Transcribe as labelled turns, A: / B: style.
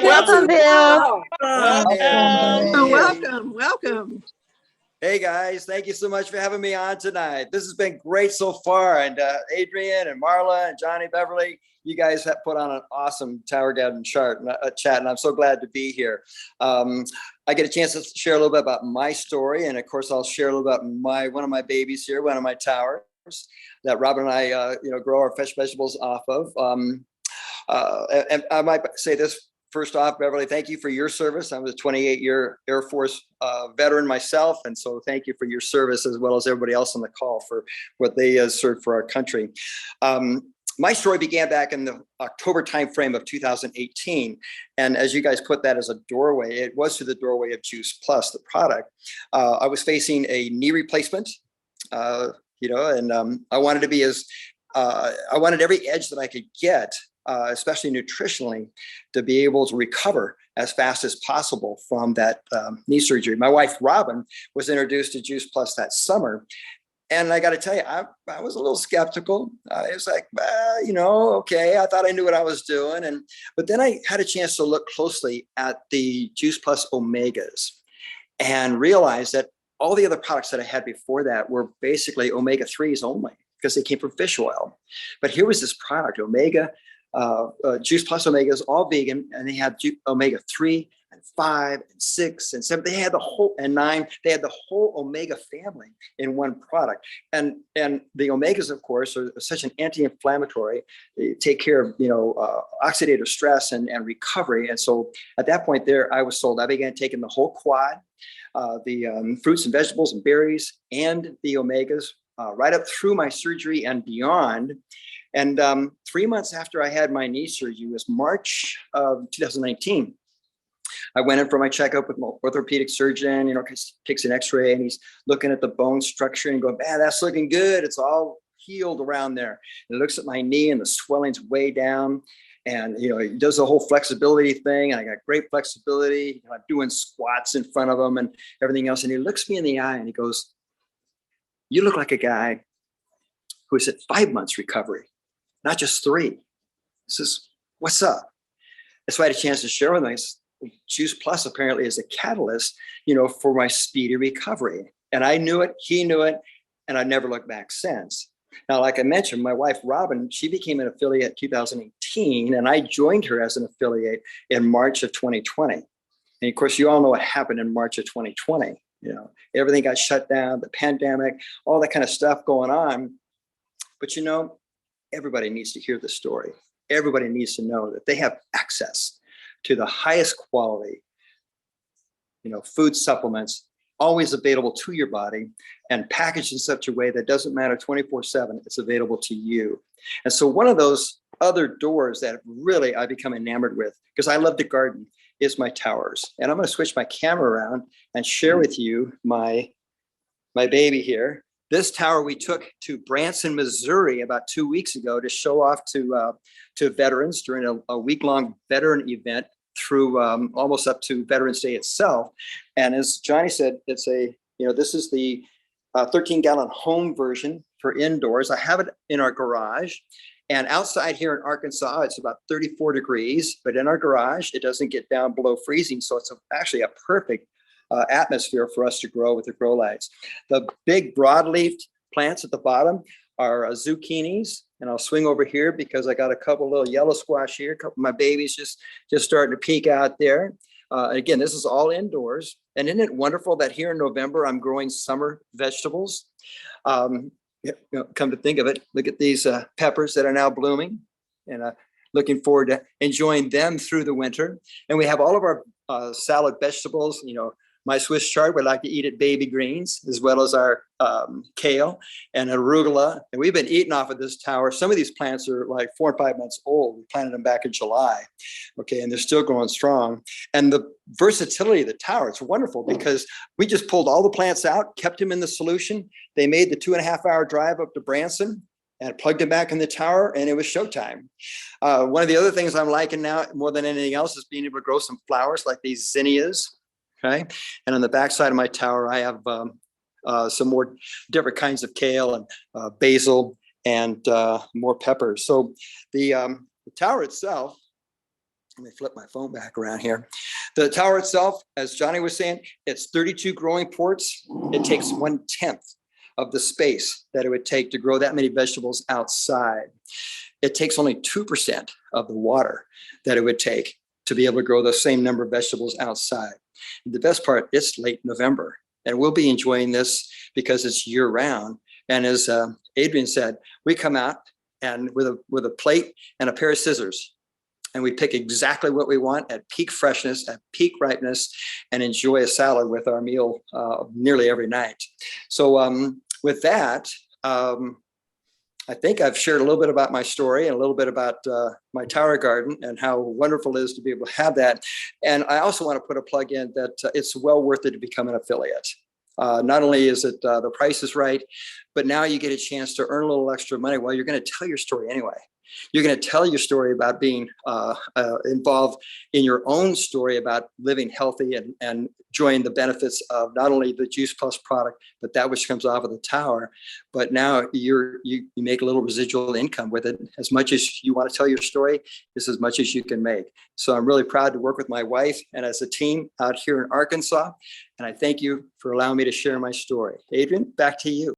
A: Welcome, Bill.
B: Welcome.
C: Hey guys, thank you so much for having me on tonight. This has been great so far. And Adrian and Marla and Johnny Beverly, you guys have put on an awesome Tower Garden chat, and I'm so glad to be here. I get a chance to share a little bit about my story, and of course, I'll share a little about one of my babies here, one of my towers that Robin and I, grow our fresh vegetables off of. And I might say this. First off, Beverly, thank you for your service. I was a 28-year Air Force veteran myself, and so thank you for your service, as well as everybody else on the call for what they served for our country. My story began back in the October timeframe of 2018, and as you guys put that as a doorway, it was through the doorway of Juice Plus, the product. I was facing a knee replacement, and I wanted to be I wanted every edge that I could get, especially nutritionally, to be able to recover as fast as possible from that knee surgery. My wife, Robin, was introduced to Juice Plus that summer. And I got to tell you, I was a little skeptical. It was like, okay, I thought I knew what I was doing. But then I had a chance to look closely at the Juice Plus Omegas and realized that all the other products that I had before that were basically omega-3s only, because they came from fish oil. But here was this product, Omega, Juice Plus Omegas, all vegan, and they had omega-3 and 5 and 6 and 7. They had the whole, and 9. They had the whole omega family in one product. And the omegas, of course, are such an anti-inflammatory. They take care of oxidative stress and recovery. And so at that point there, I was sold. I began taking the whole quad, the fruits and vegetables and berries, and the omegas right up through my surgery and beyond. And 3 months after I had my knee surgery, it was March of 2019. I went in for my checkup with my orthopedic surgeon, takes an x-ray, and he's looking at the bone structure and going, man, that's looking good. It's all healed around there. And he looks at my knee and the swelling's way down. And, he does the whole flexibility thing. And I got great flexibility. I'm doing squats in front of him and everything else. And he looks me in the eye and he goes, you look like a guy who's at 5 months recovery, not just 3. He says, what's up? That's why I had a chance to share with him. Juice Plus apparently is a catalyst, for my speedy recovery. And I knew it, he knew it, and I never looked back since. Now, like I mentioned, my wife, Robin, she became an affiliate in 2018, and I joined her as an affiliate in March of 2020. And of course, you all know what happened in March of 2020. Everything got shut down, the pandemic, all that kind of stuff going on. But everybody needs to hear the story. Everybody needs to know that they have access to the highest quality, food supplements, always available to your body and packaged in such a way that doesn't matter 24/7, it's available to you. And so one of those other doors that really I become enamored with, because I love to garden, is my towers. And I'm going to switch my camera around and share with you my baby here. This tower we took to Branson, Missouri about 2 weeks ago to show off to veterans during a week-long veteran event through almost up to Veterans Day itself. And as Johnny said, it's this is the 13-gallon home version for indoors. I have it in our garage. And outside here in Arkansas, it's about 34 degrees, but in our garage, it doesn't get down below freezing. So it's actually a perfect atmosphere for us to grow with the grow lights. The big broadleaf plants at the bottom are zucchinis, and I'll swing over here because I got a couple little yellow squash here. A couple of my babies just starting to peek out there. Again, this is all indoors, and isn't it wonderful that here in November I'm growing summer vegetables? Come to think of it, look at these peppers that are now blooming, and looking forward to enjoying them through the winter. And we have all of our salad vegetables, my Swiss chard, we like to eat it baby greens, as well as our kale and arugula. And we've been eating off of this tower. Some of these plants are like 4 or 5 months old. We planted them back in July. Okay, and they're still growing strong. And the versatility of the tower, it's wonderful because we just pulled all the plants out, kept them in the solution. They made the 2.5-hour drive up to Branson and plugged them back in the tower, and it was showtime. One of the other things I'm liking now more than anything else is being able to grow some flowers like these zinnias. Okay, and on the back side of my tower, I have some more different kinds of kale and basil and more peppers. So the tower itself Let me flip my phone back around here. The tower itself, as Johnny was saying, it's 32 growing ports. It takes 1/10 of the space that it would take to grow that many vegetables outside. It takes only 2% of the water that it would take to be able to grow the same number of vegetables outside. And the best part, it's late November, and we'll be enjoying this because it's year round. And as Adrian said, we come out and with a plate and a pair of scissors, and we pick exactly what we want at peak freshness, at peak ripeness, and enjoy a salad with our meal nearly every night. So with that, I think I've shared a little bit about my story and a little bit about my tower garden and how wonderful it is to be able to have that. And I also want to put a plug in that it's well worth it to become an affiliate. Not only is it the price is right, but now you get a chance to earn a little extra money while you're going to tell your story anyway. You're going to tell your story about being involved in your own story about living healthy and enjoying the benefits of not only the Juice Plus product, but that which comes off of the tower. But now you make a little residual income with it. As much as you want to tell your story, is as much as you can make. So I'm really proud to work with my wife and as a team out here in Arkansas. And I thank you for allowing me to share my story. Adrian, back to you.